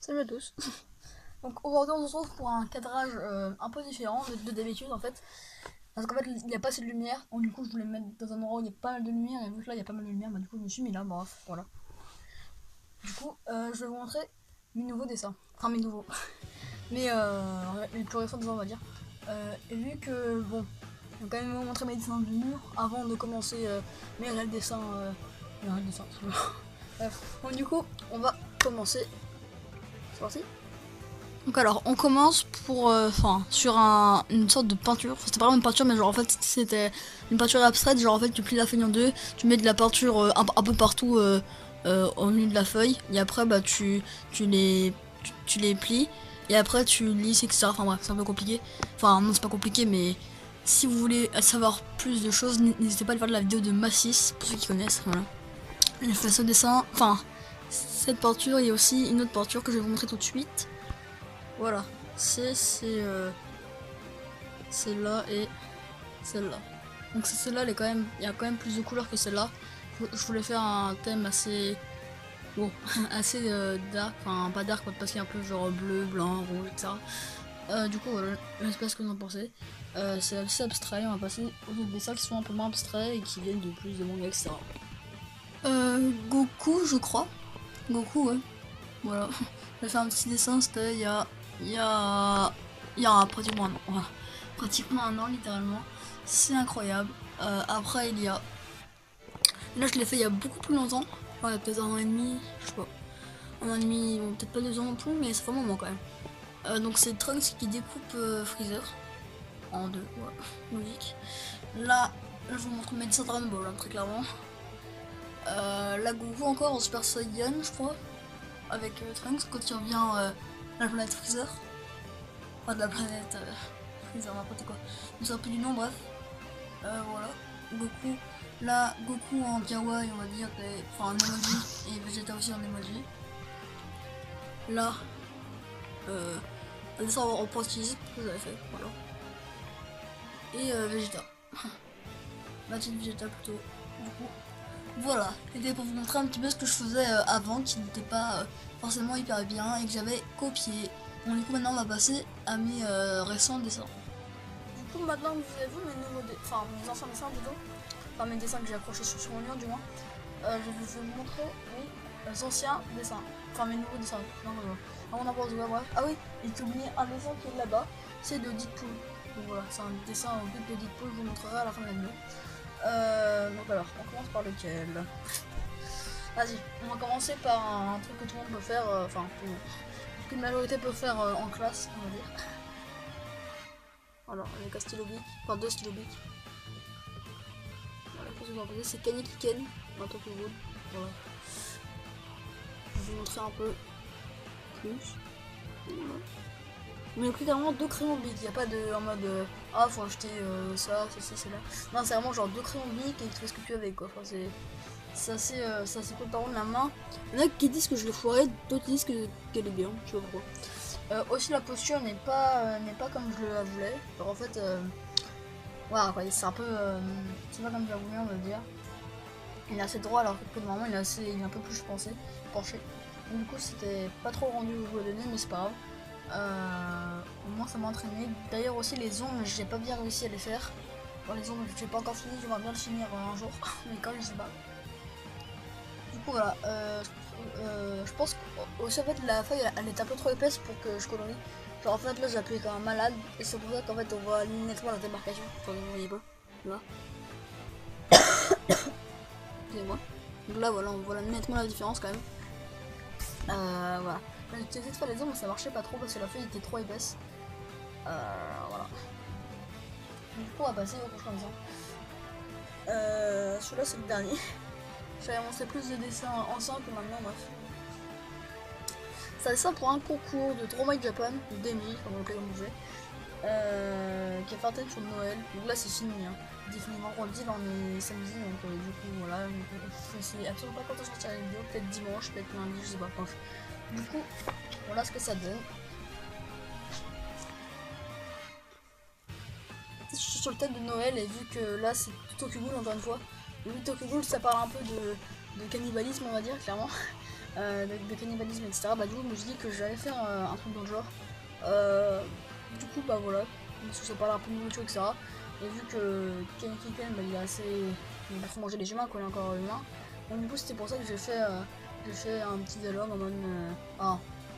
Salut à tous. Donc aujourd'hui on se retrouve pour un cadrage un peu différent de d'habitude en fait. Parce qu'en fait il n'y a pas assez de lumière. Donc du coup je voulais me mettre dans un endroit où il y a pas mal de lumière. Et vu que là il y a pas mal de lumière, bah du coup je me suis mis là, bref, voilà. Du coup je vais vous montrer mes nouveaux dessins. Enfin mes nouveaux. Mais les plus récents dessins on va dire. Et vu que bon, je vais quand même vous montrer mes dessins de mur avant de commencer mes réels dessins. Mes réels dessins. Bref. Donc du coup on va commencer. C'est parti. Donc alors, on commence pour, sur une sorte de peinture. Enfin, c'était pas vraiment une peinture, mais genre en fait c'était une peinture abstraite. Genre en fait tu plies la feuille en deux, tu mets de la peinture un peu partout au milieu de la feuille, et après bah tu les plies, et après tu lisses, etc. Enfin bref, c'est un peu compliqué. Enfin non, c'est pas compliqué, mais si vous voulez savoir plus de choses, n'hésitez pas à aller voir la vidéo de Massis pour ceux qui connaissent. Voilà. J'ai fait ce dessin, enfin cette peinture, et aussi une autre peinture que je vais vous montrer tout de suite. Voilà, c'est celle-là et celle-là. Donc c'est celle-là, il y a quand même plus de couleurs que celle-là. Je voulais faire un thème assez, bon, assez dark, enfin pas dark parce qu'il y a un peu genre bleu, blanc, rouge, etc. Du coup voilà, je sais pas ce que vous en pensez. C'est assez abstrait, on va passer aux autres dessins qui sont un peu moins abstraits et qui viennent de plus de manga, etc. Goku, je crois. Goku, ouais. Voilà. J'ai fait un petit dessin, c'était il y a pratiquement un an. Voilà. Pratiquement un an, littéralement. C'est incroyable. Après, il y a. Là, je l'ai fait il y a beaucoup plus longtemps. Ouais, peut-être un an et demi, je sais pas. Un an et demi, bon, peut-être pas 2 ans non plus, mais ça fait un moment quand même. Donc, c'est Trunks qui découpe Freezer en deux. Voilà, logique. Là, je vous montre mes dessins Dragon Ball, hein, très clairement. Là, Goku encore en Super Saiyan, je crois. Avec Trunks quand il revient la planète Freezer. Pas de la planète Freezer, n'importe quoi. Je me souviens plus du nom, bref. Voilà. Goku. Là, Goku en kawaii, on va dire, enfin en emoji, et Vegeta aussi en emoji. Là, un dessin en pointilliste que j'avais fait, voilà. Et Vegeta. La petite Vegeta plutôt. Du coup, voilà. C'était pour vous montrer un petit peu ce que je faisais avant, qui n'était pas forcément hyper bien et que j'avais copié. Bon, du coup, maintenant on va passer à mes récents dessins. Du coup, maintenant que vous avez vu mes anciens dessins plutôt, enfin mes dessins que j'ai accrochés sur mon mur du moins, je vais vous montrer mes anciens dessins, enfin mes nouveaux dessins. Non, non, n'importe quoi, bref. Ah oui, et j'ai oublié un dessin qui est là-bas, c'est de Deadpool. Donc voilà, c'est un dessin au but de Deadpool, je vous montrerai à la fin de la vidéo. Donc alors, on commence par lequel? Vas-y, on va commencer par un truc que tout le monde peut faire, enfin, qu'une majorité peut faire en classe, on va dire. Alors, avec un stylo bic, enfin deux stylos bic. Voilà, qu'est-ce que vous en pensez? C'est Kaneki Ken, un Tokyo Ghoul. Voilà. Je vais vous montrer un peu plus. Voilà. Mais clairement deux crayons bic, il n'y a pas de en mode ah faut acheter ça, ceci, cela. Non, c'est vraiment genre deux crayons bic et tu fais ce que tu veux avec quoi. Enfin, c'est assez cool par contre la main. Il y en a qui disent que je l'ai foiré, d'autres disent qu'elle est bien, je sais pas pourquoi. Aussi la posture n'est pas comme je la voulais. Alors en fait, voilà quoi, c'est un peu, c'est pas comme je la voulais on va dire. Il est assez droit alors que normalement il est un peu plus penché. Donc, du coup c'était pas trop rendu au jour donné mais c'est pas grave. Au moins ça m'a entraîné. D'ailleurs aussi les ongles j'ai pas bien réussi à les faire. Bon, les ongles j'ai pas encore fini, j'aimerais bien le finir un jour, mais quand je sais pas. Du coup voilà, je pense qu'aussi en fait la feuille elle est un peu trop épaisse pour que je colorie. Genre en fait là j'ai appuyé comme un malade et c'est pour ça qu'en fait on voit nettement la démarcation. Enfin vous voyez pas, là. Excusez-moi. Donc là voilà on voit nettement la différence quand même. Voilà. J'ai essayé de faire les ongles mais ça marchait pas trop parce que la feuille était trop épaisse. Voilà. Du coup on va passer au prochain dessin. Celui-là c'est le dernier. J'avais montré plus de dessins anciens que maintenant, bref. C'est un dessin pour un concours de Drama Japan, ou DMJ, comme on l'appelle comme vous voulez, qui a fait un thème sur Noël. Donc là c'est fini, hein. Définitivement vendredi, là on est samedi, donc du coup voilà, je sais absolument pas quand on sortira la vidéo, peut-être dimanche, peut-être lundi, je sais pas, bref. Du coup, voilà ce que ça donne. Sur le thème de Noël, et vu que là c'est Tokyo Ghoul encore une fois, vu Tokyo Ghoul ça parle un peu de cannibalisme, on va dire, clairement. De cannibalisme, etc. Bah, du coup, je me suis dit que j'allais faire un truc dans le genre. Du coup, bah voilà, parce que ça parle un peu de nourriture, etc. Et vu que Kaneki Ken, bah, il est assez. Il va manger les humains, quoi, il est encore humain. Donc, du coup, c'était pour ça que j'ai fait un petit dialogue en mode.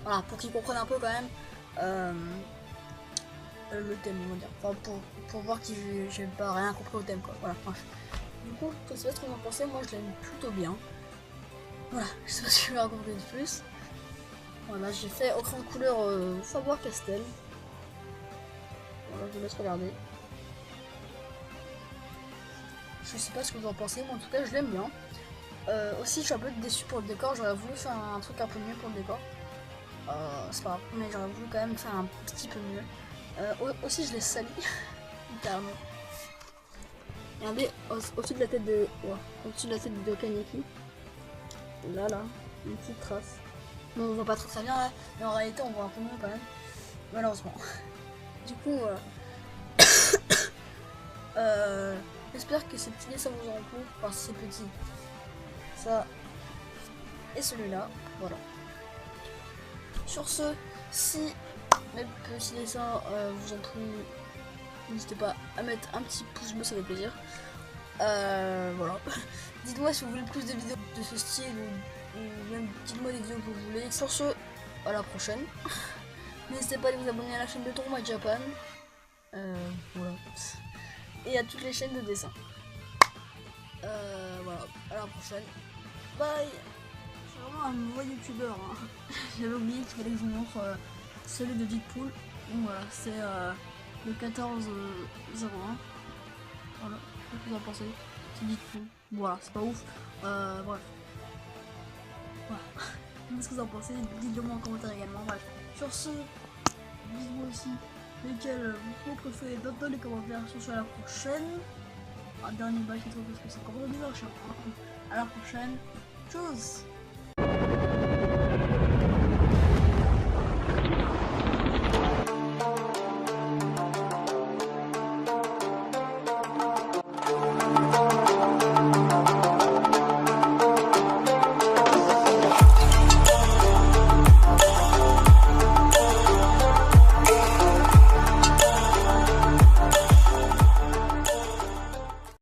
Voilà, pour qu'ils comprennent un peu quand même. Le thème, on va dire. Enfin, pour voir que j'ai pas rien compris au thème, quoi. Voilà, bref. Du coup, je sais pas ce que vous en pensez, moi je l'aime plutôt bien. Voilà, je sais pas ce que je vais raconter de plus. Voilà, j'ai fait au crayon de couleur Faber Castell. Voilà, je vous laisse regarder. Je sais pas ce que vous en pensez, mais en tout cas, je l'aime bien. Aussi, je suis un peu déçu pour le décor, j'aurais voulu faire un truc un peu mieux pour le décor. C'est pas grave, mais j'aurais voulu quand même faire un petit peu mieux. Aussi, je l'ai sali, littéralement. Regardez, au-dessus de la tête de. Ouais, au-dessus de la tête de Kaneki. Là, une petite trace. Bon, on voit pas très bien là, mais en réalité, on voit un peu mieux quand même. Malheureusement. Du coup, j'espère que ces petits dés ça vous en plu. Enfin, c'est petit. Ça. Et celui-là. Voilà. Sur ce, si mes petits dessins vous ont plu, n'hésitez pas à mettre un petit pouce bleu, ça fait plaisir. Voilà. Dites-moi si vous voulez plus de vidéos de ce style ou même dites-moi des vidéos que vous voulez. Sur ce, à la prochaine. N'hésitez pas à vous abonner à la chaîne de Tourmai Japan. Voilà. Et à toutes les chaînes de dessin. Voilà. À la prochaine. Bye. Je suis vraiment un mauvais youtubeur. Hein. J'avais oublié qu'il fallait que je vous montre celui de Deadpool. Donc voilà, c'est le 14-01. Voilà. Qu'est-ce que vous en pensez? C'est Deadpool. Voilà, c'est pas ouf. Bref. Voilà. Qu'est-ce que vous en pensez? Dites-le moi en commentaire également. Bref. Sur ce, dites-moi aussi lesquels vous préférez dans les commentaires. Sur ce, à la prochaine. Un dernier bail, c'est trop parce que c'est encore le dimanche. À la prochaine. Tchuss.